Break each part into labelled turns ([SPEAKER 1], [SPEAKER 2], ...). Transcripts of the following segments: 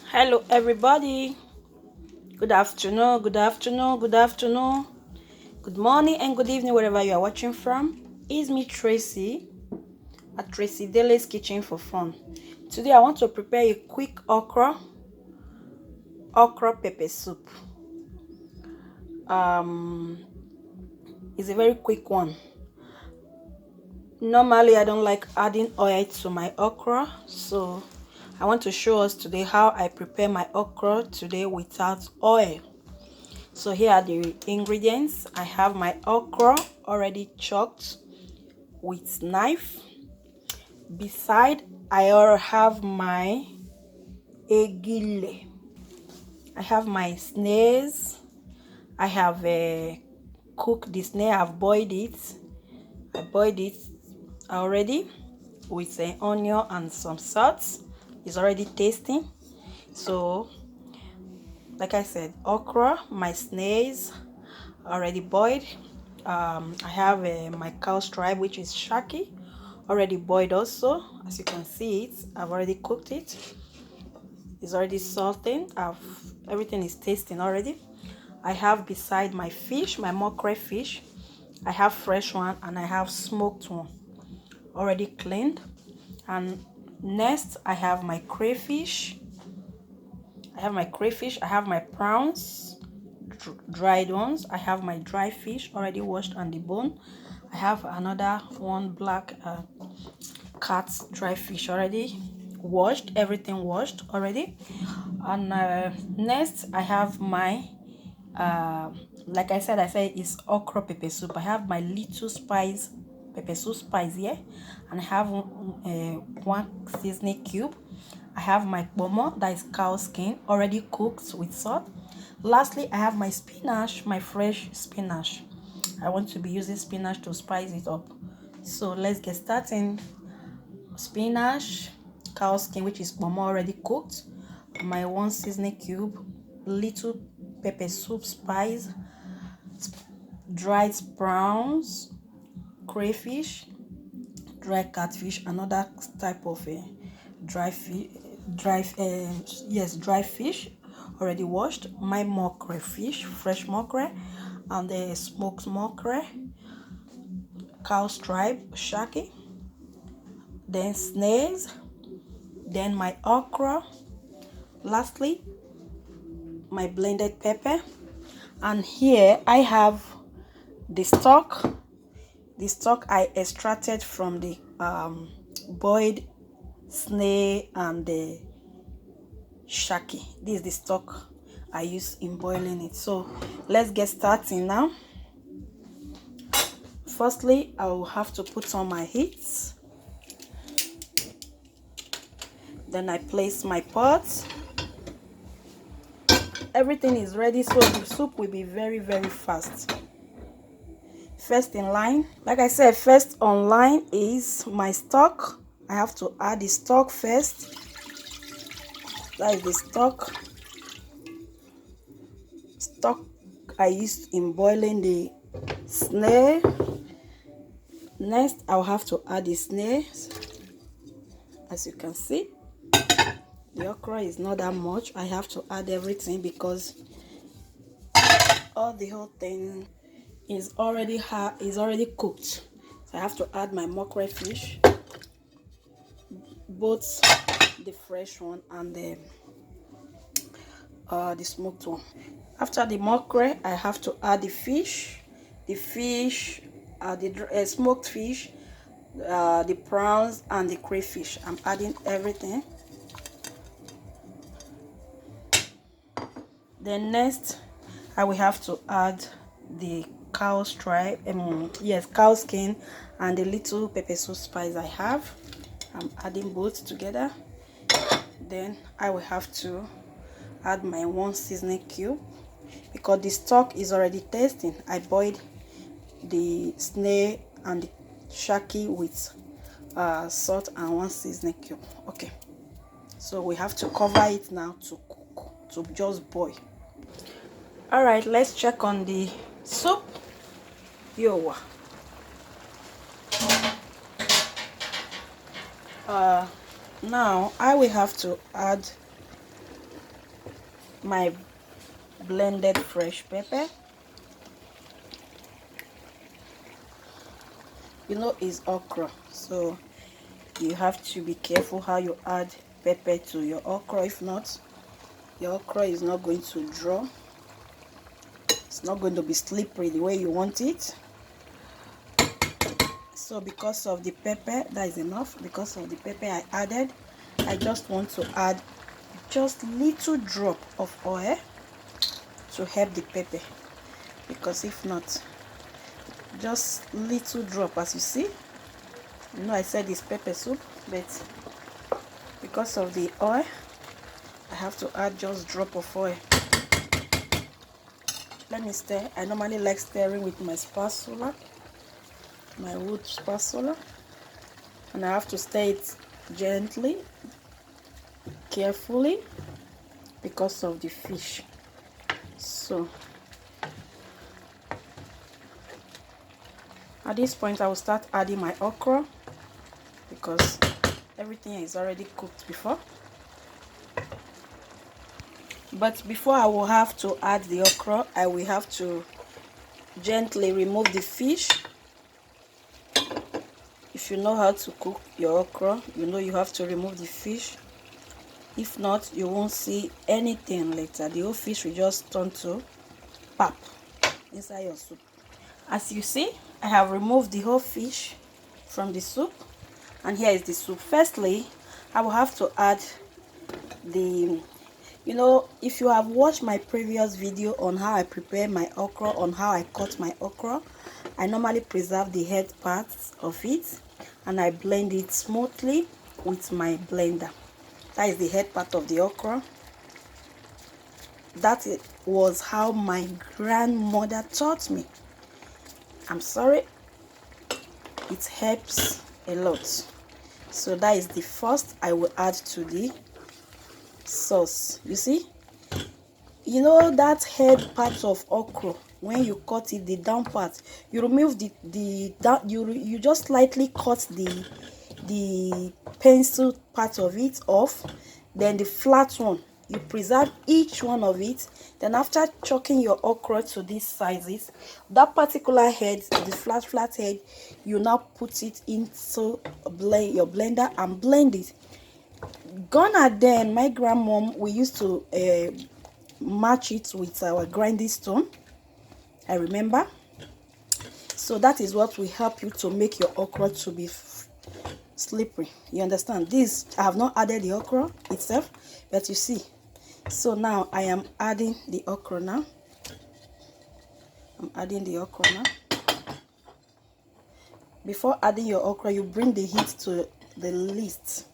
[SPEAKER 1] Hello, everybody. Good afternoon, good afternoon, good afternoon, good morning, and good evening, wherever you are watching from. It's me, Tracy, at Tracy Dele's Kitchen for Fun. Today, I want to prepare a quick okra pepper soup. It's a very quick one. Normally, I don't like adding oil to my okra, so I want to show us today how I prepare my okra today without oil. So here are the ingredients. I have my okra already chopped with knife. Beside, I already have my egile. I have my snails. I have cooked the snail. I've boiled it. I boiled it already with onion and some salt. It's already tasting. So, like I said, okra, my snails already boiled. I have my cow stripe, which is shaki, already boiled also. As you can see it, I've already cooked it. It's already salting. Everything is tasting already. I have beside my fish, my mokre fish. I have fresh one and I have smoked one, already cleaned. And next, I have my crayfish. I have my prawns, dried ones. I have my dry fish already washed and deboned. I have another one black cat's dry fish already washed, everything washed already. And next I have my like I said it's okra pepper soup. I have my little spice pepper soup spice here, and I have one seasoning cube. I have my pomo, that is cow skin, already cooked with salt. Lastly, I have my spinach, my fresh spinach. I want to be using spinach to spice it up. So let's get started. Spinach, cow skin, which is pomo already cooked, my one seasoning cube, little pepper soup spice, dried prawns, crayfish, dry catfish, another type of dry fish, dry fish, already washed, my mokre fish, fresh mokre, and the smoked mokre, cow stripe shaki, then snails, then my okra, lastly my blended pepper. And here I have the stock I extracted from the boiled snail and the shaki. This is the stock I use in boiling it. So let's get starting now. Firstly, I will have to put on my heat. Then I place my pot. Everything is ready, so the soup will be very fast. First in line, like I said, first on line is my stock. I have to add the stock first. That is the stock I used in boiling the snail. Next, I'll have to add the snails. As you can see, the okra is not that much. I have to add everything because the whole thing is already cooked. So I have to add my mokre fish, both the fresh one and the smoked one. After the mokre, I have to add the smoked fish, the prawns, and the crayfish. I'm adding everything. Then next, I will have to add the cow stripe, cow skin, and the little pepper soup spice I have. I'm adding both together. Then I will have to add my one seasoning cube because the stock is already tasting. I boiled the snail and the shaki with salt and one seasoning cube. Okay, so we have to cover it now to cook, to just boil. All right, let's check on the soup. Now I will have to add my blended fresh pepper. You know it's okra, so you have to be careful how you add pepper to your okra. If not, your okra is not going to draw. It's not going to be slippery the way you want it. So because of the pepper, that is enough. Because of the pepper I added, I just want to add just little drop of oil to help the pepper, because if not, just little drop. As you see, you know I said it's pepper soup, but because of the oil I have to add just drop of oil. Let me stir. I normally like stirring with my spatula, my wood spatula, and I have to stir it gently, carefully, because of the fish. So at this point I will start adding my okra, because everything is already cooked before. But before I will have to add the okra, I will have to gently remove the fish. If you know how to cook your okra, you know you have to remove the fish. If not, you won't see anything later. The whole fish will just turn to pap inside your soup. As you see, I have removed the whole fish from the soup, and here is the soup. Firstly, I will have to add the, you know, if you have watched my previous video on how I prepare my okra, on how I cut my okra, I normally preserve the head parts of it and I blend it smoothly with my blender. That is the head part of the okra. That was how my grandmother taught me. I'm sorry, it helps a lot. So that is the first I will add to the sauce. You see, you know that head part of okra, when you cut it, the down part, you remove the down, you just slightly cut the pencil part of it off, then the flat one you preserve each one of it. Then after chopping your okra to these sizes, that particular head, the flat head, you now put it into your blender and blend it. Gonna then, my grandmom, we used to match it with our grinding stone, I remember. So that is what will help you to make your okra to be slippery. You understand? This, I have not added the okra itself, but you see. So now I am adding the okra now. I'm adding the okra now. Before adding your okra, you bring the heat to the least.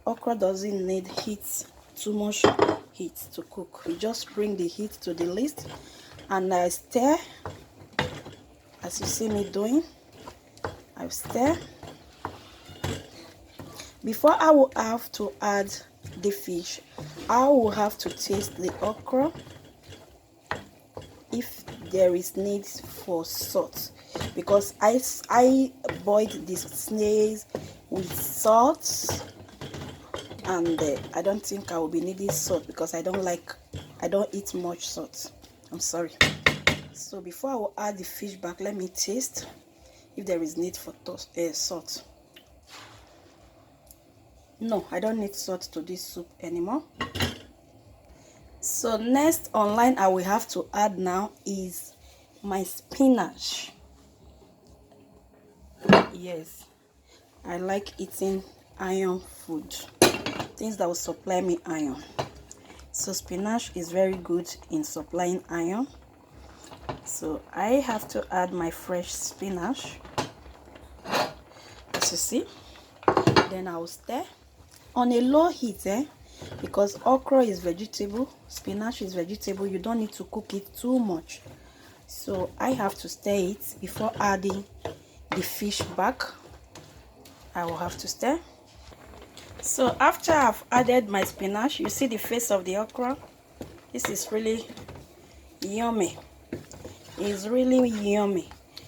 [SPEAKER 1] Okra doesn't need heat, too much heat to cook. You just bring the heat to the least, and I stir. As you see me doing, I stir. Before I will have to add the fish, I will have to taste the okra if there is need for salt, because I boiled the snails with salt, and I don't think I will be needing salt because I don't eat much salt. I'm sorry. So before I will add the fish back, let me taste if there is need for salt. No, I don't need salt to this soup anymore. So next online I will have to add now is my spinach. Yes, I like eating iron food, things that will supply me iron. So spinach is very good in supplying iron. So I have to add my fresh spinach, as you see. Then I will stir on a low heat, because okra is vegetable, spinach is vegetable. You don't need to cook it too much. So I have to stir it before adding the fish back. I will have to stir. So after I've added my spinach, you see the face of the okra. This is really yummy. It's really yummy.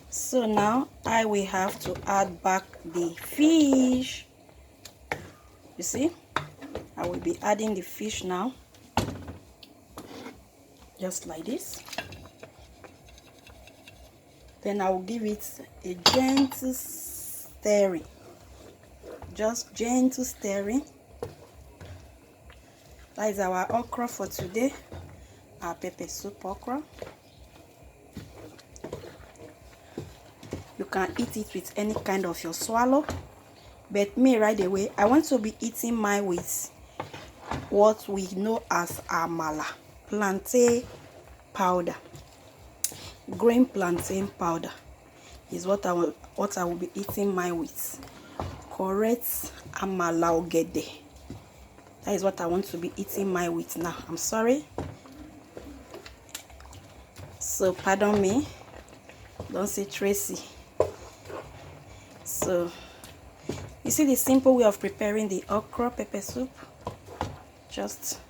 [SPEAKER 1] So now I will have to add back the fish. You see, I will be adding the fish now. just like this. Then I will give it a gentle stirring, just gentle stirring. That is our okra for today, our pepper soup okra. You can eat it with any kind of your swallow, but me right away, I want to be eating mine with what we know as amala, plantain powder. Green plantain powder is what I will be eating mine with. Correct amala ogede. That is what I want to be eating mine with now. I'm sorry. So pardon me. Don't say Tracy. So you see the simple way of preparing the okra pepper soup. Just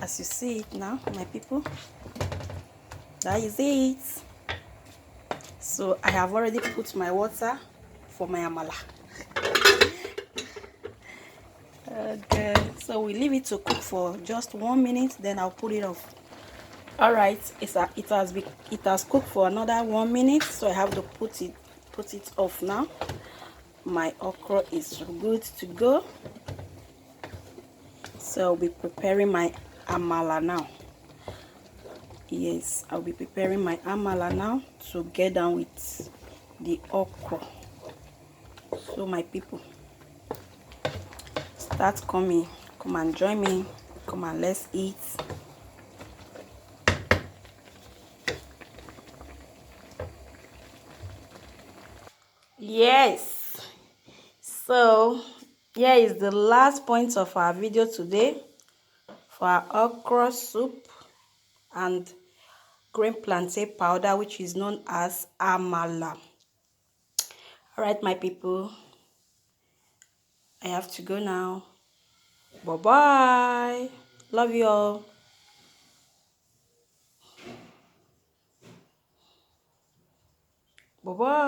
[SPEAKER 1] as you see it now, my people. That is it. So I have already put my water for my amala. Okay, so we leave it to cook for just 1 minute, then I'll put it off. All right, it has cooked for another 1 minute, so I have to put it off now. My okra is good to go. So I'll be preparing my amala now. Yes, I'll be preparing my amala now to get down with the okra. So my people, start coming. Come and join me. Come and let's eat. Yes. So here is the last point of our video today for our okra soup and green plantain powder, which is known as amala. All right, my people, I have to go now. Bye bye. Love you all. Bye bye.